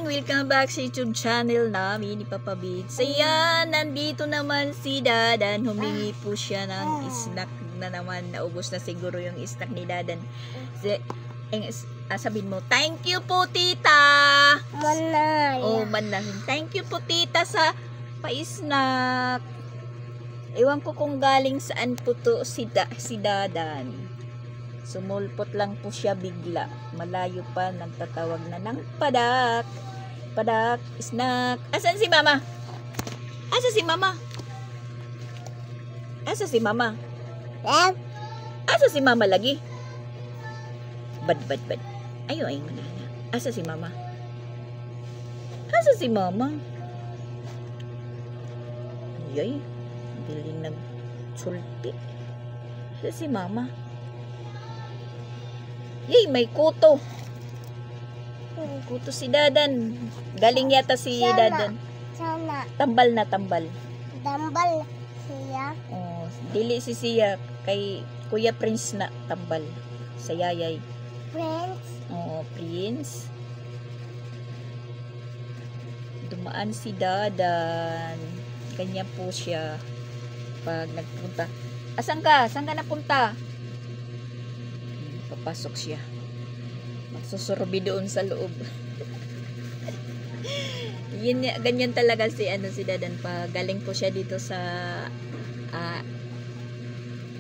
Welcome back sa YouTube channel namin ni Papa Bits. Ayan, nandito naman si Dadan. Humingi po siya ng snack na naman. Naubos na siguro yung snack ni Dadan. Sabihin mo, thank you po tita. Manay. Oh, manay. Thank you po tita sa pa-snack. Ewan ko kung galing saan po to si Dadan. Sumulpot lang po siya bigla. Malayo pa, nagtatawag na ng padak. Padak, snack. Asan si mama? Asa si mama? Asa si mama? Asa si mama lagi? Bad. Ayaw ay manana. Asa si mama? Asa si mama? Yay, biling nagsulti. Asa si mama? Yay, may kuto. Kuto si Dadan. Galing yata si Dadan. Sana. Tambal na tambal. Dambal siya. Oh, dili si siya kay Kuya Prince na tambal. Sa yayay. Friends. Oh, Prince. Dumaan si Dadan. Ganyan po siya pag nagpunta. Asan ka? Saan ka napunta? Papasok siya. Magsusurbi doon sa loob. Ganyan talaga si Dadan pa. Galing po siya dito sa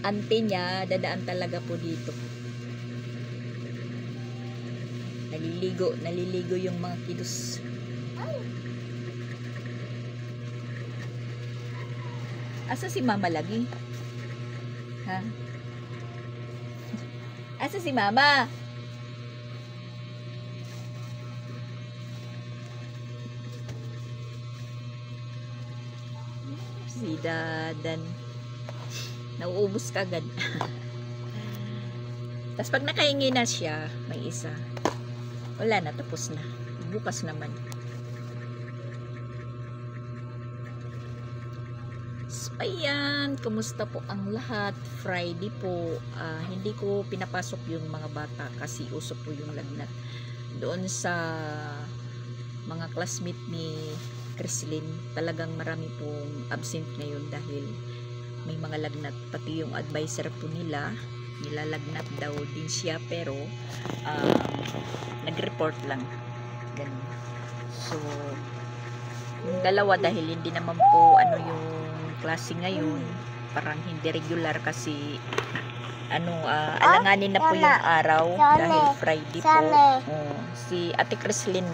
auntie niya. Dadaan talaga po dito. Naliligo yung mga kiddos. Asa si mama lagi? Ha? Asa si mama? Si Dadan. Nauubos ka agad. Tapos pag nakahingi na siya, may isa. Wala na, tapos na. Bukas naman. Ayan, kumusta po ang lahat? Friday po. Hindi ko pinapasok yung mga bata kasi usok po yung lagnat. Doon sa mga classmate ni Chrislyn, talagang marami pong absent ngayon dahil may mga lagnat. Pati yung advisor po nila, nilalagnat daw din siya pero nag-report lang. Ganun. So, yung dalawa dahil hindi naman po yung klase ngayon, parang hindi regular kasi alanganin na po yung araw dahil Friday po. Si Ate Chrislyn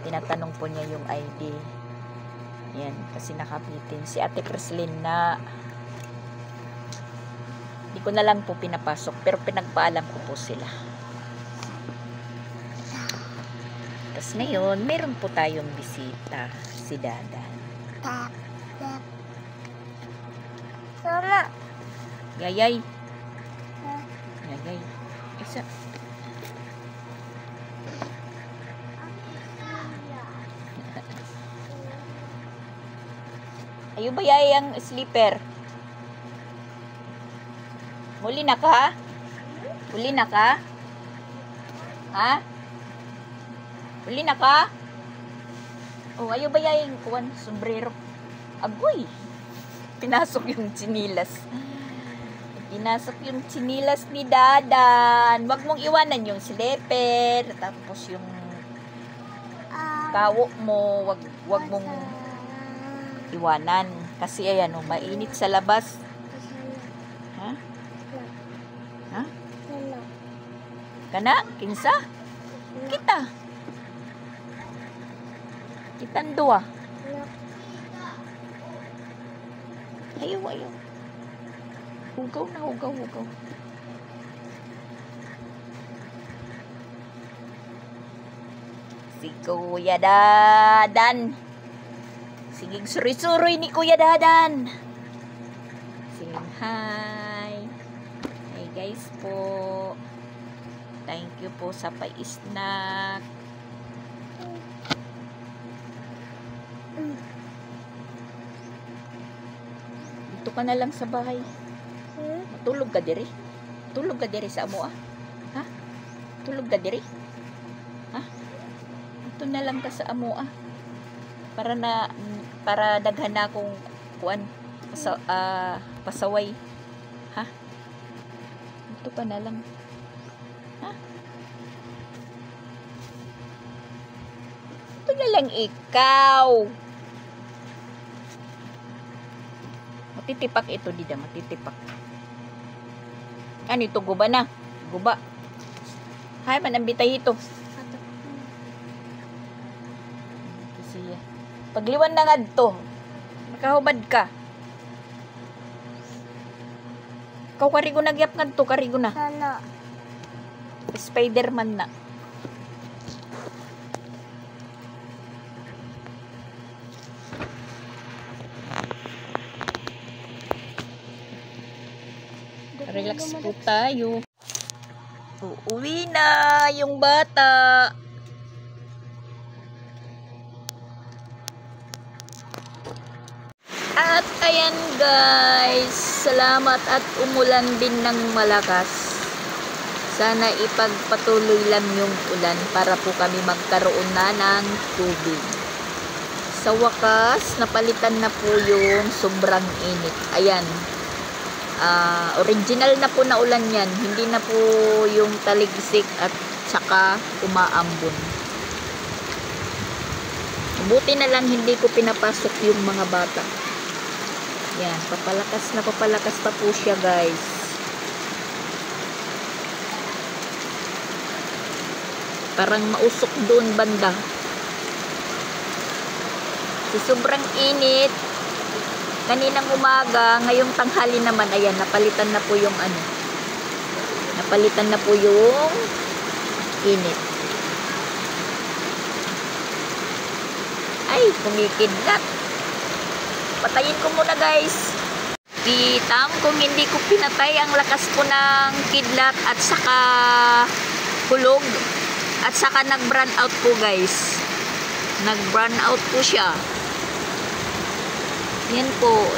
tinatanong po niya yung ID yan, kasi nakapitin si Ate Chrislyn na hindi ko na lang po pinapasok pero pinagpaalam ko po sila. Tapos ngayon meron po tayong bisita, si Dadan. Sana. Yayay. Isa. Ayo ba yay ang sleeper? Huli na ka? Huli na ka? Ha? Huli na ka? Oh, ayo ba yay ang kuwan? Sombrero. Agoy. Pinasok yung chinilas. Pinasok yung chinilas ni Dadan. Wag mong iwanan yung slipper. Tapos yung kawo mo. Wag mong iwanan. Kasi ayan, mainit sa labas. Ha? Ha? Kana? Kinsa? Kita. Kitang dua. Ayaw. Hugaw. Si Kuya Dadan. Sigig suri-suri ni Kuya Dadan. Saying hi. Hey guys po. Thank you po sa pa-snack. Dito ka na lang sa bahay. Tulog ka diri. Tulog ka diri sa amo ah. Ha? Tulog ka diri? Ha? Ito na lang ka sa amo ah. Para daghan na akong kuan pasaway. Ha? Ito pa na lang. Ha? Ito na lang ikaw. Matitipak ito, Dida. Matitipak. Ano ito? Guba na. Guba. Hay, manambitay ito. Siya. Pagliwan na nga ito. Makahubad ka. Ikaw karigo na gyap nga ito. Karigo na. Sana. Spider-Man na. Relax po tayo. Uuwi na yung bata. At ayan guys, salamat at umulan din ng malakas. Sana ipagpatuloy lang yung ulan para po kami magkaroon na ng tubig. Sa wakas, napalitan na po yung sobrang init. Ayan. Original na po na ulan yan. Hindi na po yung taligsik at saka umaambon. Buti na lang hindi ko pinapasok yung mga bata. Yan, papalakas pa po siya guys. Parang mausok doon banda. Sobrang init. Kaninang umaga, ngayong tanghali naman, ayan, napalitan na po yung ano. Napalitan na po yung init. Ay, kumikidlat. Patayin ko muna guys. Pitam, kung hindi ko pinatay, ang lakas po ng kidlat at saka hulog. At saka nag-burn out po guys. Nag-burn out po siya.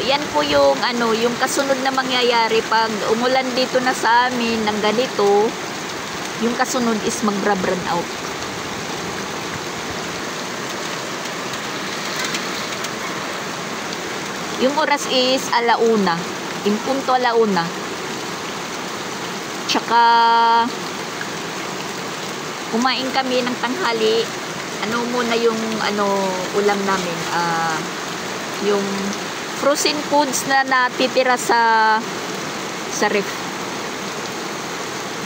Yan po yung ano, yung kasunod na mangyayari pag umulan dito na sa amin ng ganito, yung kasunod is magra-burn out. Yung oras is 1:00. In punto 1:00. Tsaka kumain kami ng tanghali. Ano muna yung ano ulam namin? Yung frozen foods na natitira sa ref.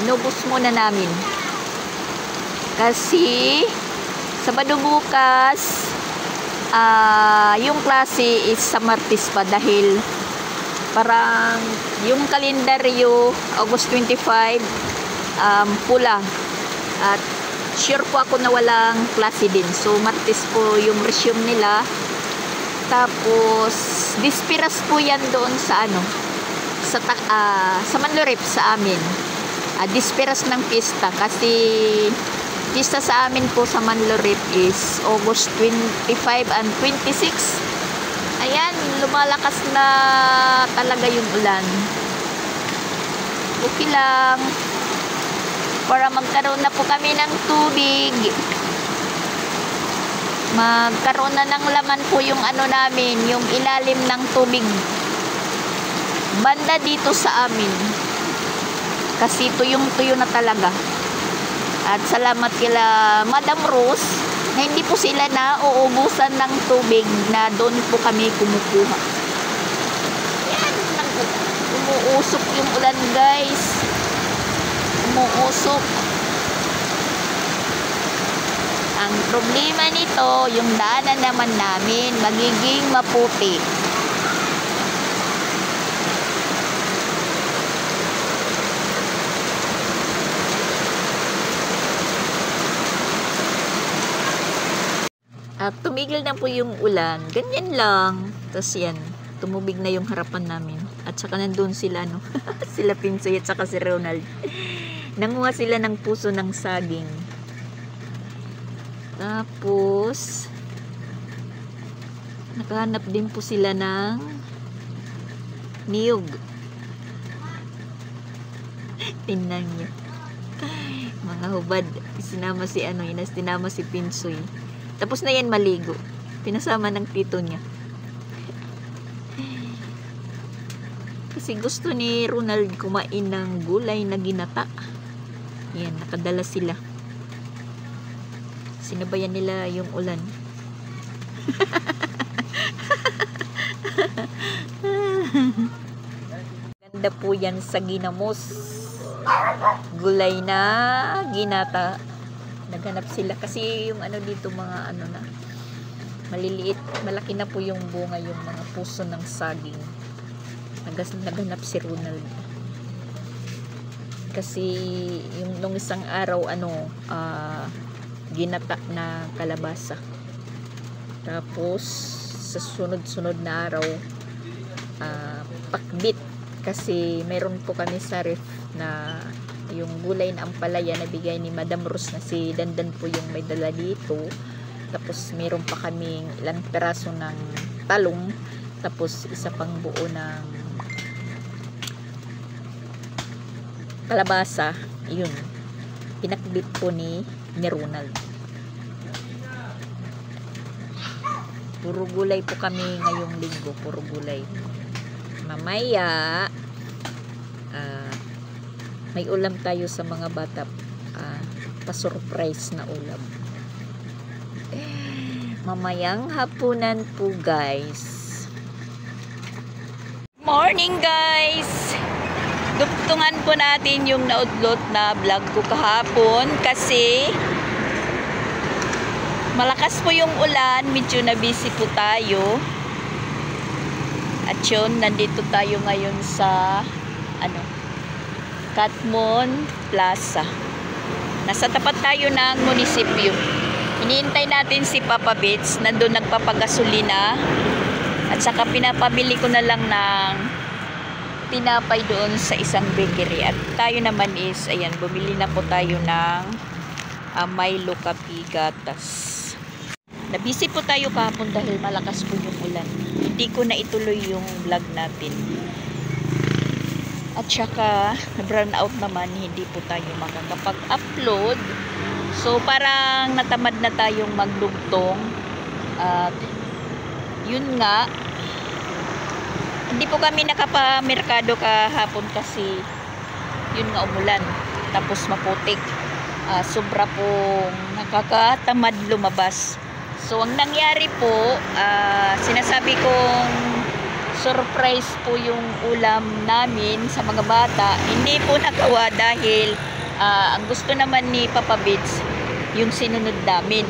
Inubos muna namin. Kasi Sabado bukas yung klase is sa Martes pa dahil parang yung kalendaryo August 25 pula at sure po ako na walang klase din. So Martes po yung resume nila. Tapos dispiras po yan doon sa ano sa Manlurip sa amin. Dispiras ng pista kasi pista sa amin po sa Manlurip is August 25 and 26. Ayan, lumalakas na talaga yung ulan. Okay lang para magkaroon na po kami ng tubig. Magkaroon na ng laman po yung ano namin, yung ilalim ng tubig banda dito sa amin kasi tuyong-tuyo na talaga. At salamat kila Madam Rose na hindi po sila na uubusan ng tubig na doon po kami kumukuha. Yan, umuusok yung ulan guys, umuusok. Ang problema nito, yung daanan naman namin magiging maputi. At tumigil na po yung ulan. Ganyan lang. Tapos yan, tumubig na yung harapan namin. At saka nandun sila, no? Sila Pinsoy at saka si Ronald. Nanguha sila ng puso ng saging. Tapos nakahanap din po sila ng niyog. Tingnan niyo. Mga hubad. Sinama si Pinsoy. Tapos na yan maligo. Pinasama ng tito niya. Kasi gusto ni Ronald kumain ng gulay na ginata. Yan, nakadala sila. Sinabayan nila yung ulan. Ganda po yan sa ginamos. Gulay na ginata. Naghanap sila kasi yung ano dito mga ano na maliliit, malaki na po yung bunga, yung mga puso ng saging. Naghanap si Ronald kasi yung nung isang araw ginata na kalabasa, tapos sa sunod-sunod na araw pakbit, kasi meron po kami sa ref na yung gulay na ampalaya na bigay ni Madam Rose, na si Dandan po yung may dala dito. Tapos meron pa kaming ilang peraso ng talong, tapos isa pang buo ng kalabasa. Yun, pinakbit po ni Ronald. Puro gulay po kami ngayong linggo, puro gulay. Mamaya may ulam tayo sa mga bata, pa-surprise na ulam. Mamayang hapunan po, guys. Morning, guys! Dugtungan po natin yung naudlot na vlog ko kahapon kasi malakas po yung ulan, medyo na busy po tayo. At yun, nandito tayo ngayon sa Catmon Plaza. Nasa tapat tayo ng munisipyo. Hinihintay natin si Papa Bits, nandun nagpapagasolina. At saka pinapabili ko na lang ng pinapay doon sa isang bakery. At tayo naman is, ayan, bumili na po tayo ng Milo Kape Gatas. Nabisi po tayo kahapon dahil malakas po yung ulan. Hindi ko na ituloy yung vlog natin. At saka, brown out naman, hindi po tayo makakapag-upload. So, parang natamad na tayong maglugtong. At, yun nga, hindi po kami nakapamerkado kahapon kasi, yun nga, umulan. Tapos, maputik. Sobra pong nakakatamad lumabas. So, ang nangyari po, sinasabi kong surprise po yung ulam namin sa mga bata. Hindi po nagawa dahil ang gusto naman ni Papa Bits yung sinunod namin.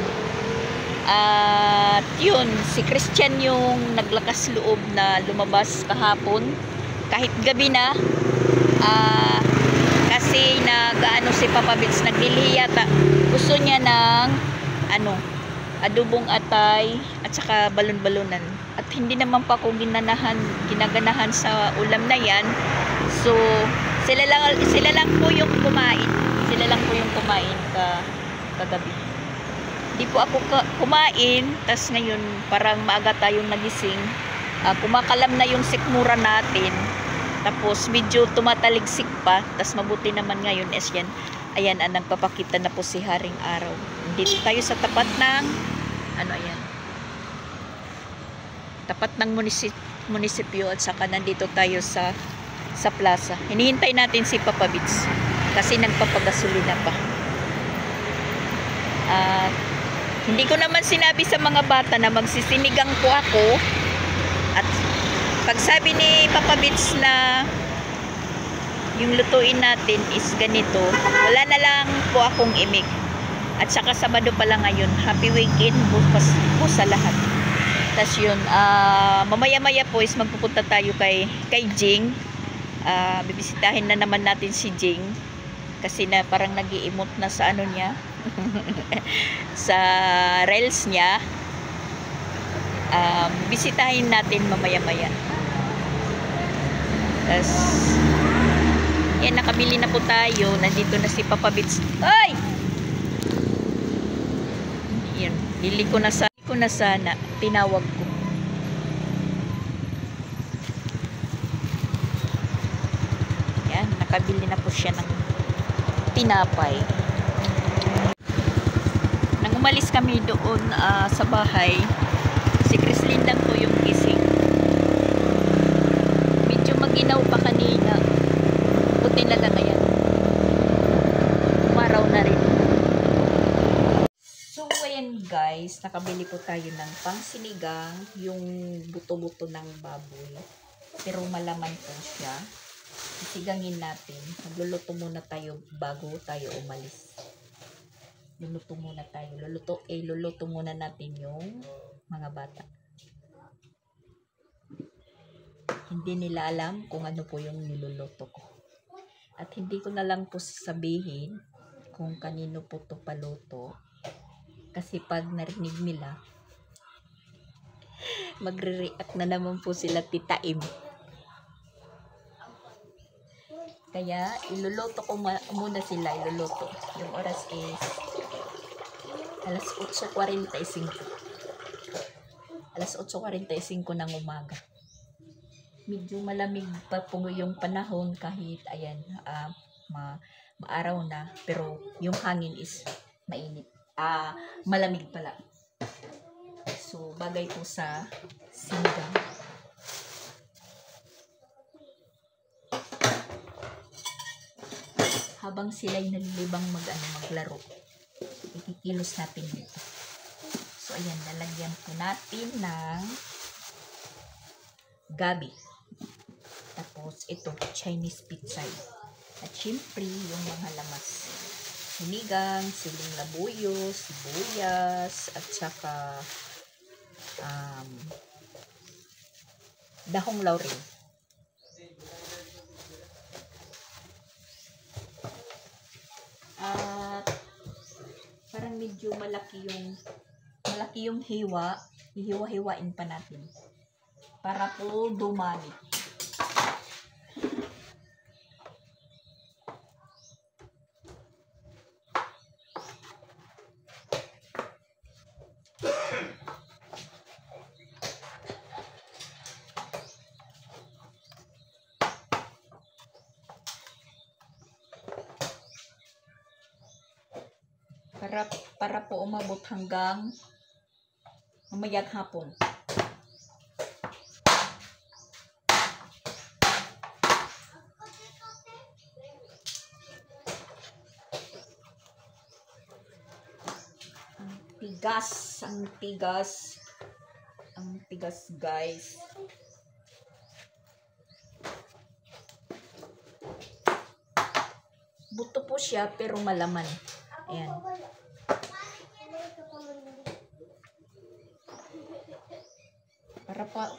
At yun, si Christian yung naglakas loob na lumabas kahapon kahit gabi na, kasi si Papa Bits naglilihi yata. Gusto niya ng adobong atay at saka balon-balonan. At hindi naman pa ako ginaganahan sa ulam na yan. So, sila lang po yung kumain. Sila lang po yung kumain kagabi. Hindi po ako kumain. Tas ngayon, parang maaga tayong nagising. Kumakalam na yung sikmura natin. Tapos, medyo tumataligsik pa. Tas mabuti naman ngayon es yan. Ayan, nagpapakita na po si Haring Araw. Dito tayo sa tapat ng tapat ng munisipyo, at saka nandito tayo sa plaza. Hinihintay natin si Papa Bits kasi nagpapagasolina pa. Hindi ko naman sinabi sa mga bata na magsisinigang po ako, at pag sabi ni Papa Bits na yung lutuin natin is ganito, wala na lang po akong imik. At saka Sabado pa lang ngayon, happy weekend bukas po sa lahat. Tas yun, mamaya-maya po is magpupunta tayo kay Jing. Bibisitahin na naman natin si Jing kasi na parang nag-i-emote na sa niya sa reels niya. Bisitahin natin mamaya-maya. Tas yan, nakabili na po tayo. Nandito na si Papa Bits. Ay! Yan, bili ko na sana. Tinawag ko. Yan, nakabili na po siya ng tinapay. Nang umalis kami doon sa bahay. Si Chrislyn lang po yung gising. Medyo maginaw pa kanina. Buti na lang ngayon. Umaraw na rin. So ayan guys, nakabili po tayo ng pangsinigang, yung buto-buto ng baboy. Pero malaman po siya. Isigangin natin. Magluluto muna tayo bago tayo umalis. Luluto muna tayo. Luluto muna natin yung mga bata. Hindi nila alam kung ano po yung niluluto ko. At hindi ko na lang po sasabihin kung kanino po to paluto. Kasi pag narinig nila, magre-react na naman po sila Tita Im. Kaya, iluluto ko muna sila, iluluto. Yung oras is alas 8:45. Alas 8:45 ng umaga. Medyo malamig pa po yung panahon kahit, ayan, maaraw na. Pero, yung hangin is mainit. Malamig pala. So, bagay po sa sinigang. Habang sila'y nalilibang maglaro, ikikilos natin dito. So, ayan, lalagyan po natin ng gabi. Tapos, ito, Chinese pizza. At syempre, yung mga lamas. Sinigang, siling labuyo, sibuyas, at saka dahong laurel. At parang medyo malaki yung hiwa-hiwain pa natin para po dumami. Para po umabot hanggang mamayang hapon. Ang tigas guys. Buto po siya pero malaman. Ayan.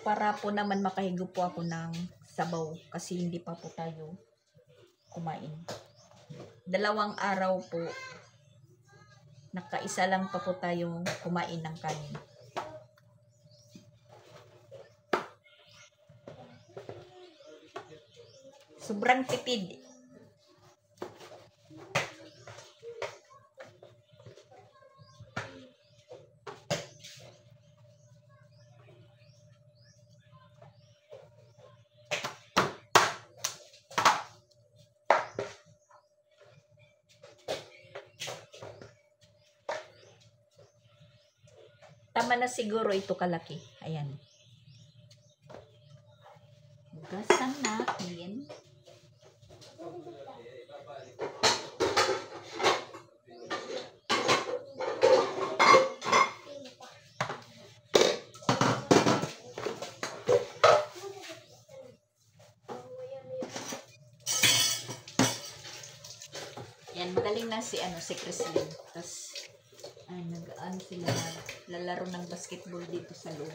Para po naman makahigo po ako ng sabaw kasi hindi pa po tayo kumain. 2 araw po, nakaisa lang pa po tayo kumain ng kanin. Sobrang tipid. Tama na siguro ito kalaki. Ayan. Hugasan natin. Ayan, magaling na si Chrislyn. Tapos nag-ano sila, lalaro ng basketball dito sa loob.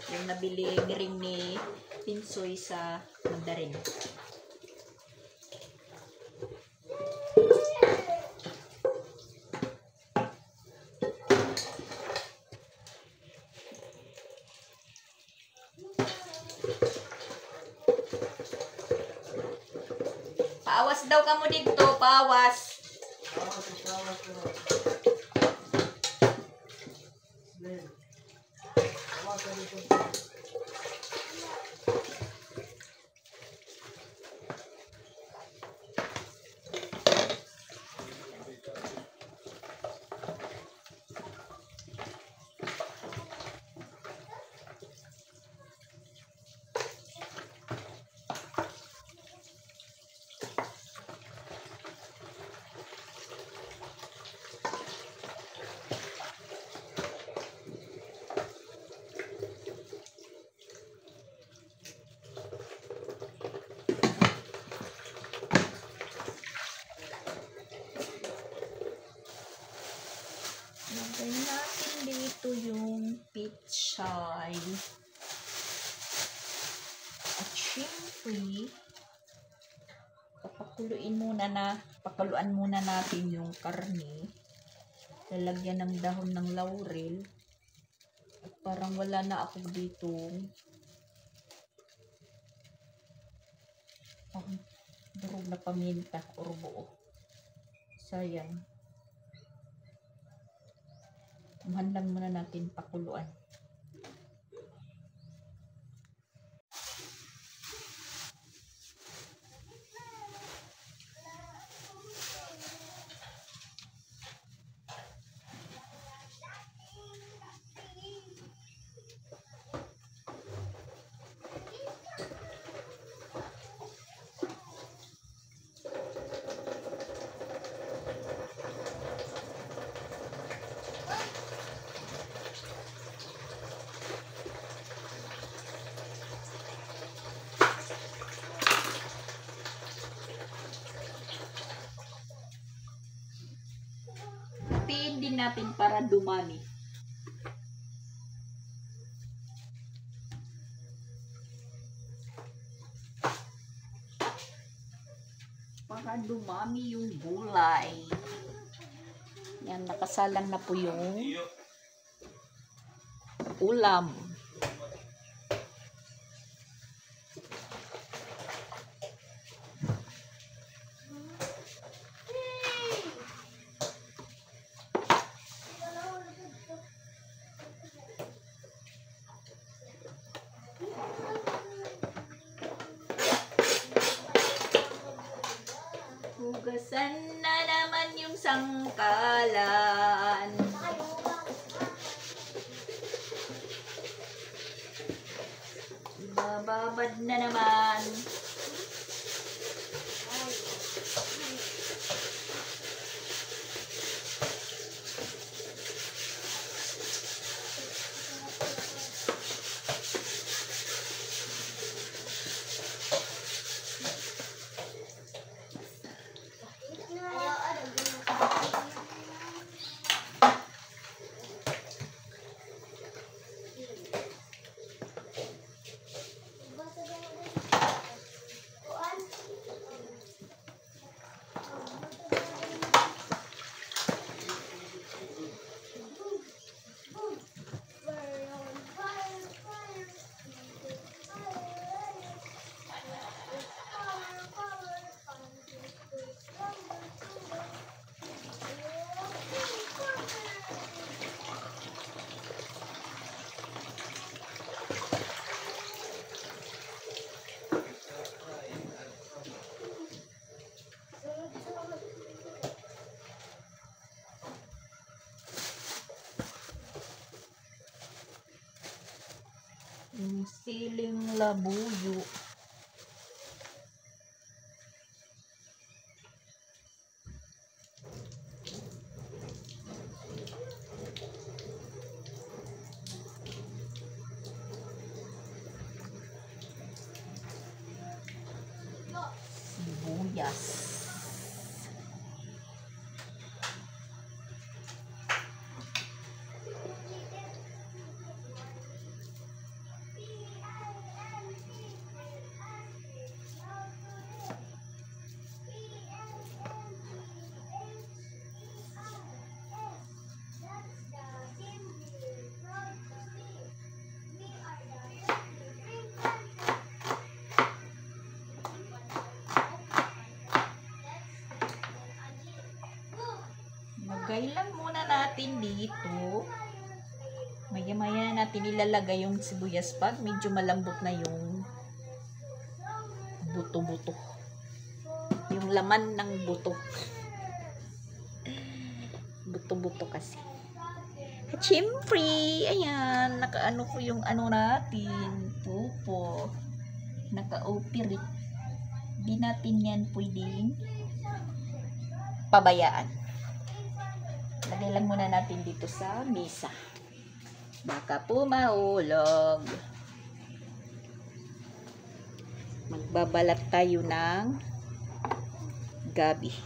Yung nabili ring ni Tinsoy sa Mandarin. Paawas daw kamo dito, paawas. Lagay natin dito yung pichay. At syempre, pakuluan muna natin yung karne. Lalagyan ng dahon ng laurel. At parang wala na ako dito. Durog na paminta or buo. Sayang. Umhandang muna natin pakuluan. Hatiin din natin para dumami. Para dumami yung gulay. Yan, nakasalang na po yung ulam. Hugasan na naman yung sangkalan. Bababad na naman. Yung siling labuyo. Sibuyas. Lagay lang muna natin dito. Maya-maya natin ilalagay yung sibuyas pag medyo malambot na yung buto-buto. Yung laman ng buto. Buto-buto kasi. At syempre, ayan, nakaano ko yung ano natin. Pupo. Naka-operate. Di natin yan pwedeng pabayaan. Lagay lang muna natin dito sa mesa. Baka po mahulog. Magbabalat tayo ng gabi.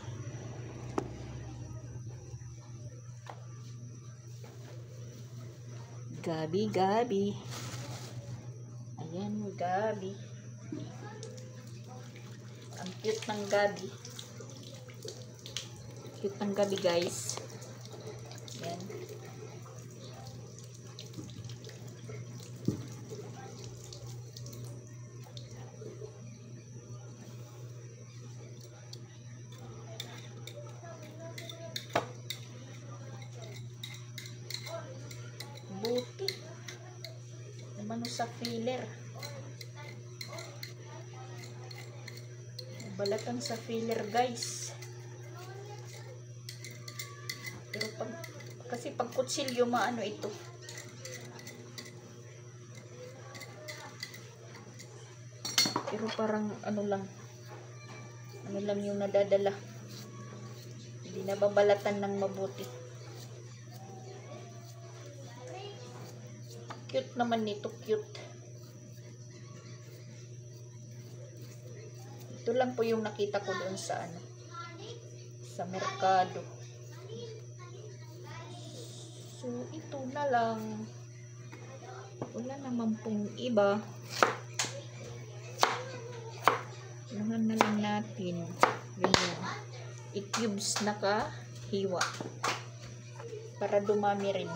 Gabi. Ayan, gabi. Ang cute ng gabi. Cute ng gabi, guys. Ayan. Buti. Naman sa filler. Balatan sa filler, guys. Pero kasi pag kutsilyo maano ito. Pero parang ano lang yung nadadala. Hindi nababalatan ng mabuti. Cute naman nito, cute. Ito lang po yung nakita ko doon sa sa merkado. So, ito na lang. Wala naman pong iba. Unahan na lang natin. Ganyan. I-cubes na hiwa. Para dumami rin.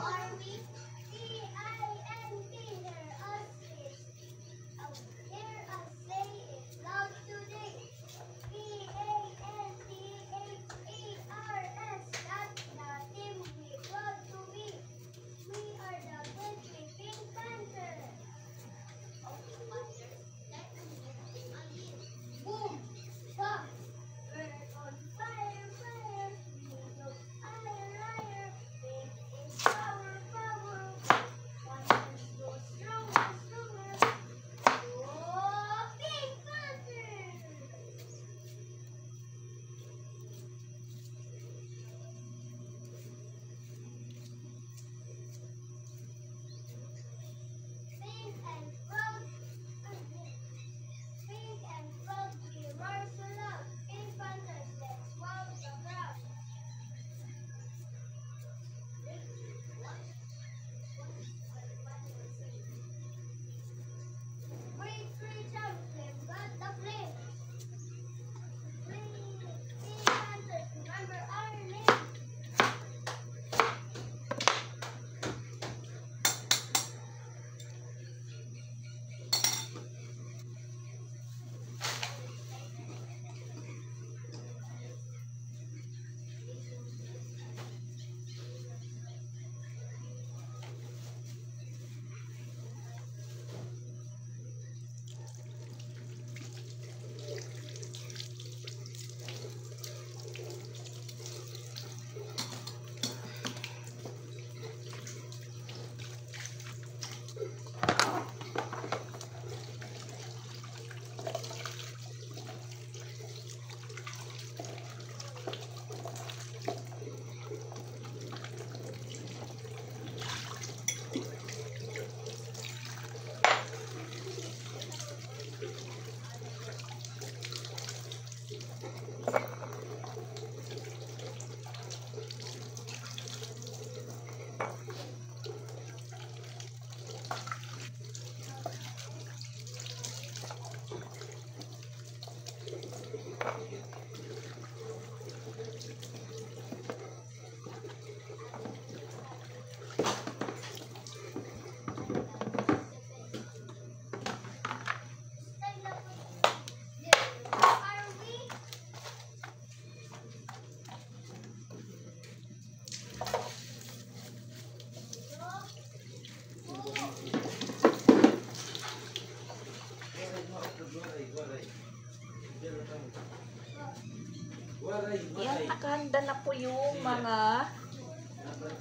Yan, nakahanda na po yung mga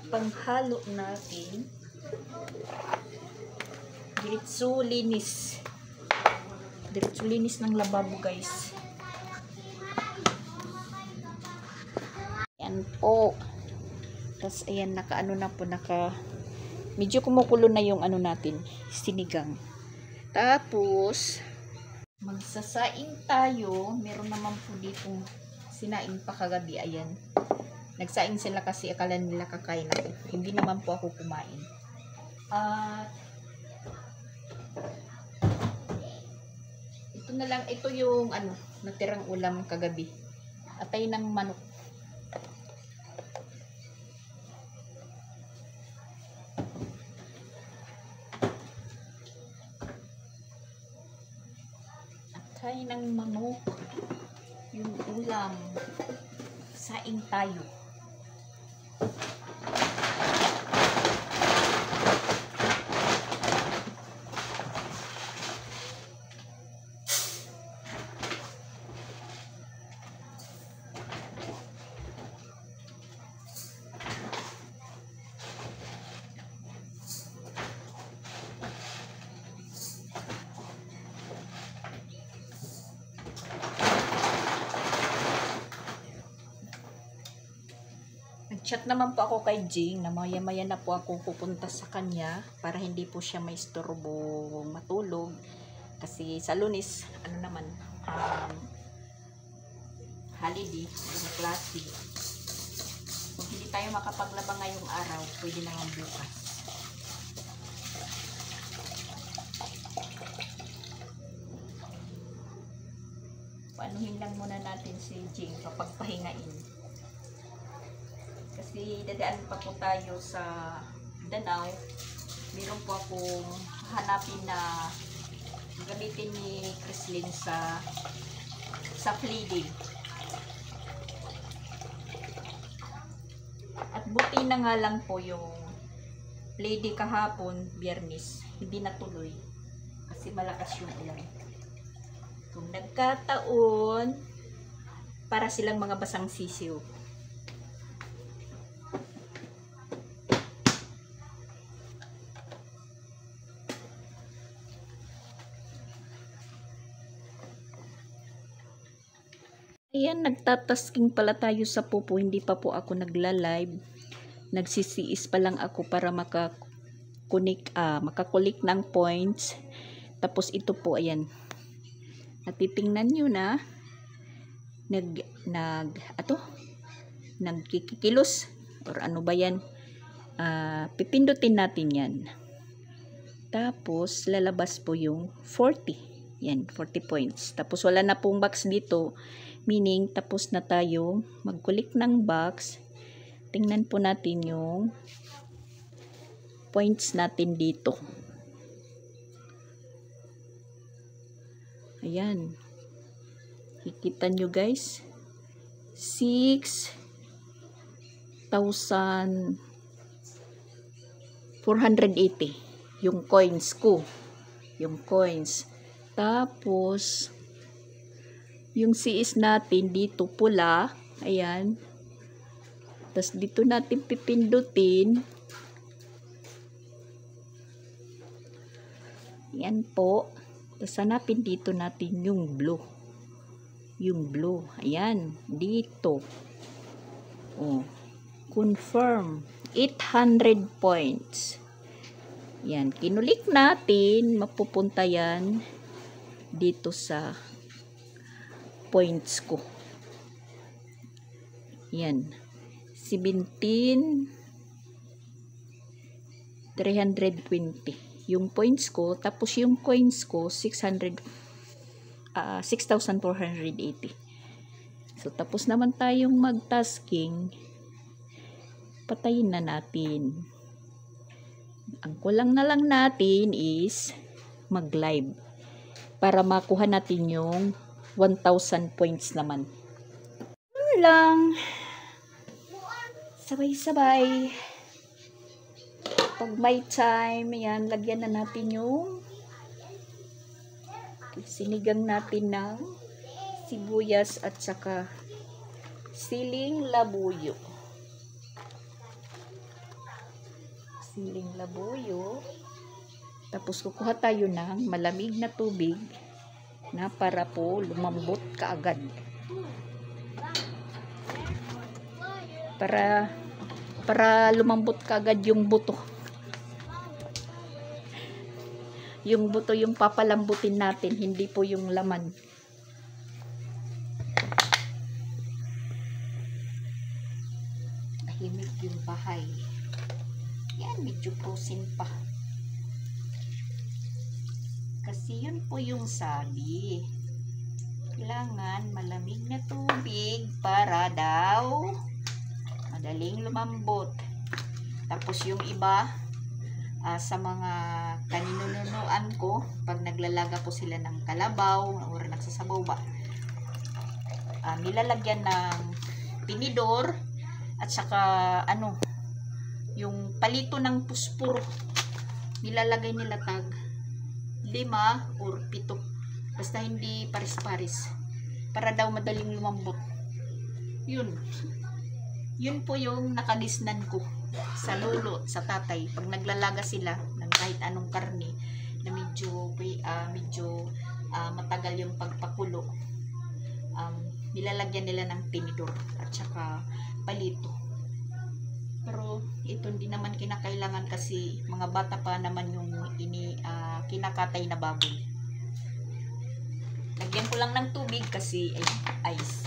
panghalo natin. Diretso linis. Diretso linis ng lababo, guys. Yan po. Tapos, ayan, nakaano na po, medyo kumukulo na yung ano natin, sinigang. Tapos, magsasaing tayo. Meron naman po ditong sinaing pa kagabi. Ayan. Nagsaing sila kasi akala nila kakain ako. Hindi naman po ako kumain. At ito na lang, ito yung ano, natirang ulam kagabi. Atay ng manok. Atay ng manok. Yung ulam. Saing tayo. Nag-chat naman po ako kay Jing na maya-maya na po ako pupunta sa kanya para hindi po siya may istorbo matulog. Kasi sa Lunes, ano naman, holiday, mga klase. Kung hindi tayo makapaglaba ngayong araw, pwede naman bukas. Paanuhin lang muna natin si Jing kapag pahingain. Kasi dadaan pa po tayo sa Danau. Meron po akong hanapin na gamitin ni Chrislyn sa Friday. At buti na nga lang po yung Friday kahapon, Biyernes, hindi natuloy. Kasi malakas yung ulan. Kung nagkataon, para silang mga basang sisiw. Ayan, nagtatasking pala tayo sa pupo. Hindi pa po ako nagla-live. Nagsisiis pa lang ako para makakulik ng points. Tapos ito po, ayan. Natitingnan nyo na. Nagkikilos. Or ano ba yan? Pipindutin natin yan. Tapos, lalabas po yung 40. Yan, 40 points. Tapos, wala na pong box dito. Meaning, tapos na tayo mag-click ng box. Tingnan po natin yung points natin dito. Ayan. Kikita nyo guys. 6,480 yung coins ko. Yung coins. Tapos, yung CS natin dito pula. Ayan. Tapos dito natin pipindutin. Ayan po. Tapos hanapin dito natin yung blue. Yung blue. Ayan. Dito. Oh. Confirm. 800 points. Ayan. Kinulik natin. Mapupunta yan dito sa points ko. Yan. 17,320. Yung points ko. Tapos yung coins ko, 6,480. So, tapos naman tayong mag-tasking. Patayin na natin. Ang kulang na lang natin is mag-live. Para makuha natin yung 1,000 points naman. Lang. Sabay-sabay. Pag may time, yan, lagyan na natin yung sinigang natin ng sibuyas at saka siling labuyo. Siling labuyo. Tapos kukuha tayo ng malamig na tubig na para po lumambot kaagad. Para lumambot kaagad yung buto. Yung buto yung papalambutin natin, hindi po yung laman. Tahimik yung bahay. Yan, medyo prosin pa. Kasi yun po yung sabi. Kailangan malamig na tubig para daw madaling lumambot. Tapos yung iba, sa mga kaninunuan ko, pag naglalaga po sila ng kalabaw or nagsasabaw ba, nilalagyan ng tinidor at saka yung palito ng puspuro, nilalagay nila tag 5 or 7, basta hindi paris-paris, para daw madaling lumambot. Yun po yung nakagisnan ko sa lolo, sa tatay, pag naglalaga sila ng kahit anong karne na medyo matagal yung pagpakulo, nilalagyan nila ng tinidor at saka palito. Pero ito hindi naman kinakailangan kasi mga bata pa naman yung kinakatay na baboy. Lagyan ko lang ng tubig kasi ice.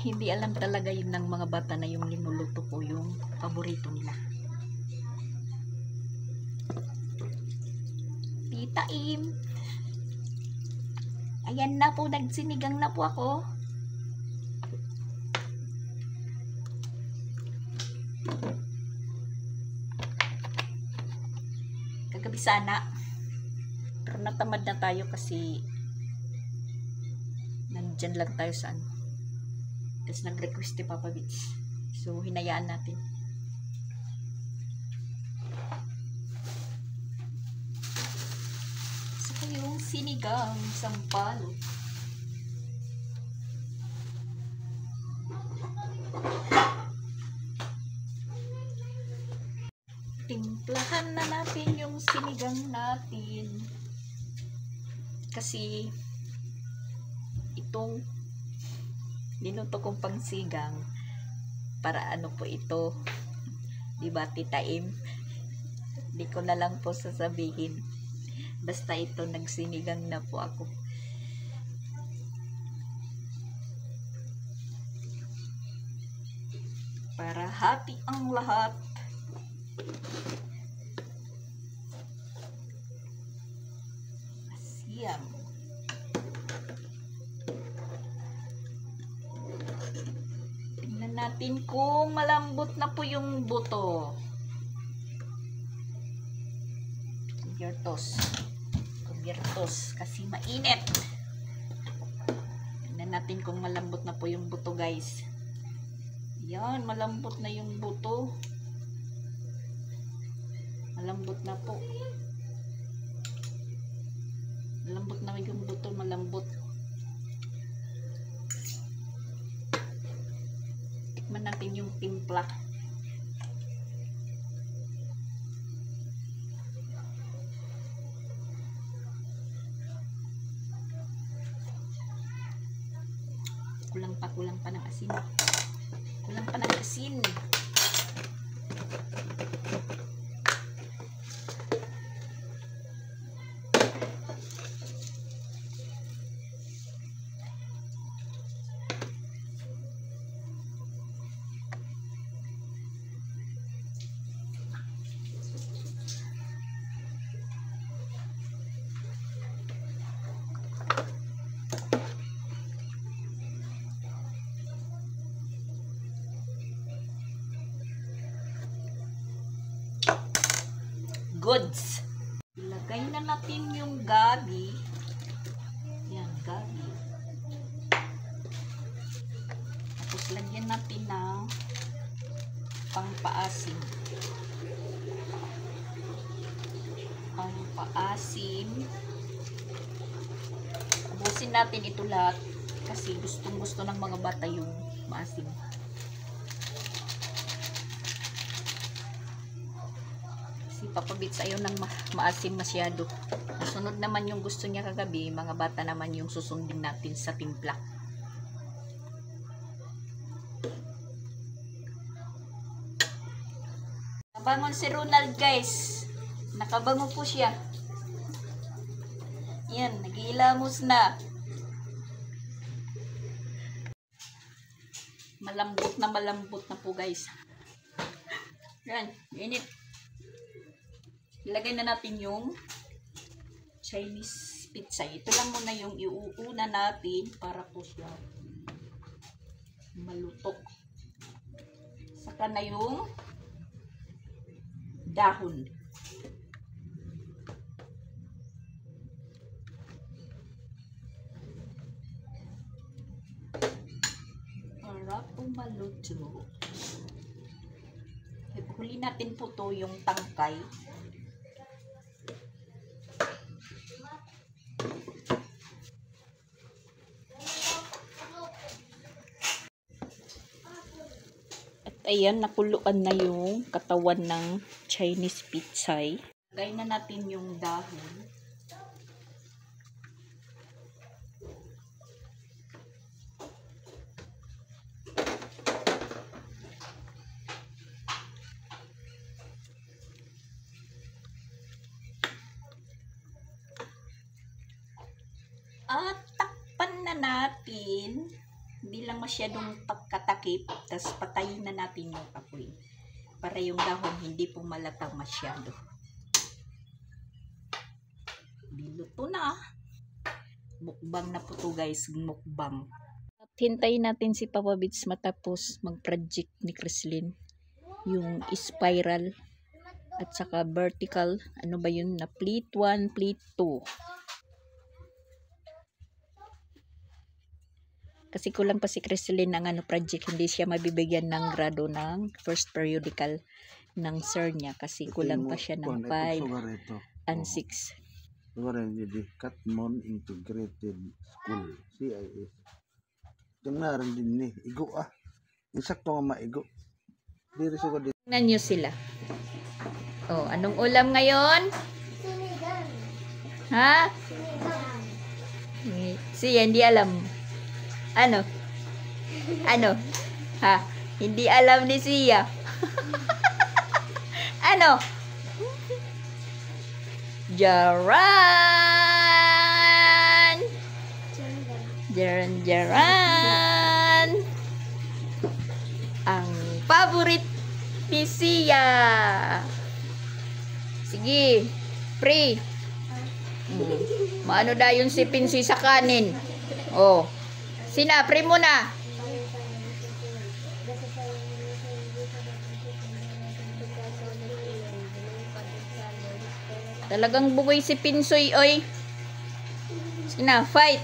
Hindi alam talaga yun ng mga bata na yung linuluto ko yung paborito nila. Tita Im, ayan na po, nagsinigang na po ako. Kagabi sana, pero natamad na tayo kasi nandyan lang tayo sa Tapos nag-request ni Papa Beach. So, hinayaan natin. So, yung sinigang sampalok. Timplahan na natin yung sinigang natin. Kasi, itong niluto kong pangsigang, para ano po ito, diba Tita Im? Hindi ko na lang po sasabihin, basta ito, nagsinigang na po ako. Para happy ang lahat. Asyam. Natin kung malambot na po yung buto. Kubiertos kasi mainit. Tingnan natin kung malambot na po yung buto, guys. Yan, malambot na yung buto. Malambot na po. Malambot na yung buto, malambot. Tikman natin yung timpla. Kulang pa ng asin. Kulang pa ng asin. Goods. Ilagay na natin yung gabi. Yan, gabi. Tapos lagyan natin ng pangpaasim. Pangpaasim. Tapos Mixin natin ito lahat kasi gustong gusto ng mga bata yung maasim. Si Papa Bits ayaw ng maasim masyado. Sunod naman yung gusto niya kagabi, mga bata naman yung susundin natin sa timpla. Nabangon si Ronald, guys. Nakabango po siya. Yan, nag-iilamos na. Malambot na po, guys. Yan, init. Ilagay na natin yung Chinese pizza. Ito lang muna yung iuuna natin para po siya malutok. Saka na yung dahon. Para po maluto. Huli natin po to yung tangkay. Ayan, nakuluan na yung katawan ng Chinese pizza. Lagay na natin yung dahon. At takpan na natin. Hindi lang masyadong pagkatakip, tapos patayin na natin yung apoy para yung dahon hindi po malatang masyado. Niluto na. Mukbang na po to, guys, mukbang. At hintayin natin si Papa Bits matapos mag-project ni Chrislyn, yung spiral at saka vertical, ano ba yun, na plate 1, plate 2. Kasi kulang pa si Chrislyn ng project, hindi siya mabibigyan ng grado ng first periodical ng sir niya kasi kulang pa siya ng 5 and 6. Sugaran di Katmon Integrated School, CIS. Tingnan din ni igo insakto nga maigo. Diri sugar din. Tingnan niyo sila. Oh, anong ulam ngayon? Sinigang. Ha? Sinigang. Siya hindi alam. Ano? Ano? Ha? Hindi alam ni Sia. Ano? Jaran! Jaran! Ang favorite ni Sia. Sige, pre. Maano da yung si Pinsi sa kanin? Oh. Sina, pre mo na. Talagang bugoy si Pinsoy, oy. Sina, fight.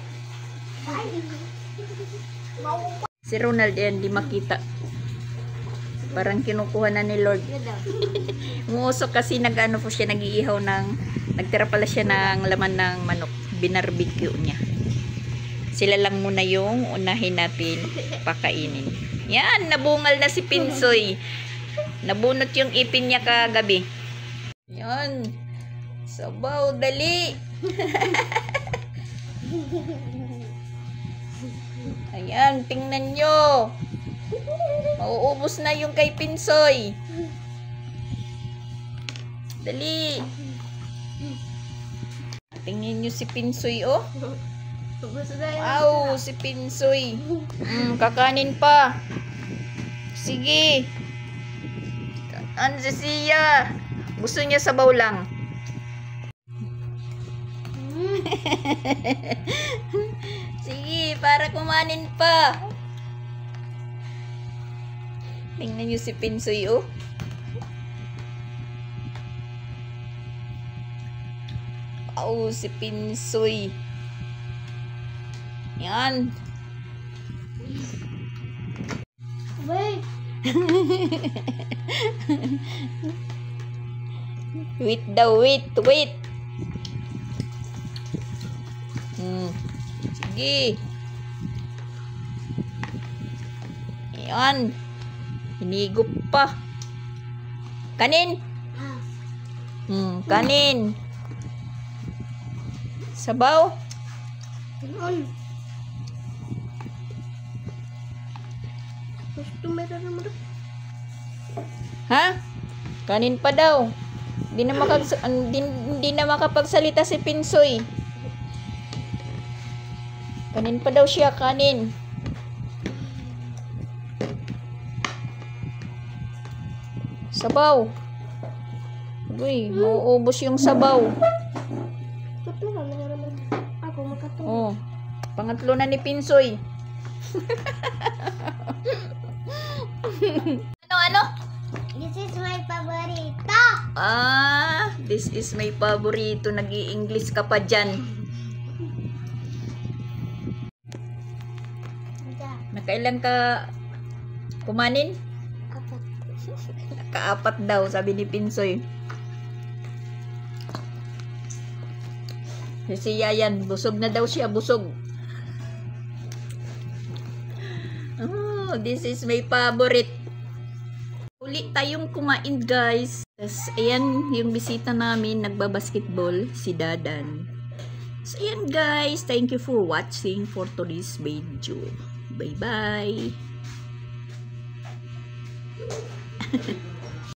Si Ronald yan, di makita. Parang kinukuha na ni Lord. Umuusok kasi nag-ano po siya, nag-iihaw ng, nagtira pala siya ng laman ng manok. Binarbecue niya. Sila lang muna yung unahin natin pakainin. Yan, nabungal na si Pinsoy. Nabunot yung ipin niya kagabi. Yan. Sabaw, dali. Ayan, tingnan nyo. Mauubos na yung kay Pinsoy. Dali. Tingnan nyo si Pinsoy, oh. Wow, si Pinsoy. Kakanin pa. Sige. Ano si Sia? Gusto niya sabaw lang. Sige, para kumanin pa. Tingnan niyo si Pinsoy, oh. Wow, si Pinsoy. Yan. Wait. Wait daw, wait. Sige. Sige. Ayan. Hinigop pa. Kanin. Kanin. Sabaw. Ganon. Gusto meron naman. Ha? Kanin pa daw. Hindi na makapagsalita si Pinsoy. Kanin pa daw siya, kanin. Sabaw. Uy, mauubos yung sabaw. Tutuwa na naman. Ako makatuwa. Oh, pangatlo na ni Pinsoy. Ano? This is my favorito. This is my paborito. Nag-i-English ka pa dyan. Nakailan ka kumanin? Apat. Nakaapat daw, sabi ni Pinsoy. Si Yayan, busog na daw siya, busog. Oh, this is my favorite. Uli tayong kumain, guys. Tapos, ayan, yung bisita namin, nagbabasketball, si Dadan. So, ayan, guys. Thank you for watching for today's video. Bye-bye.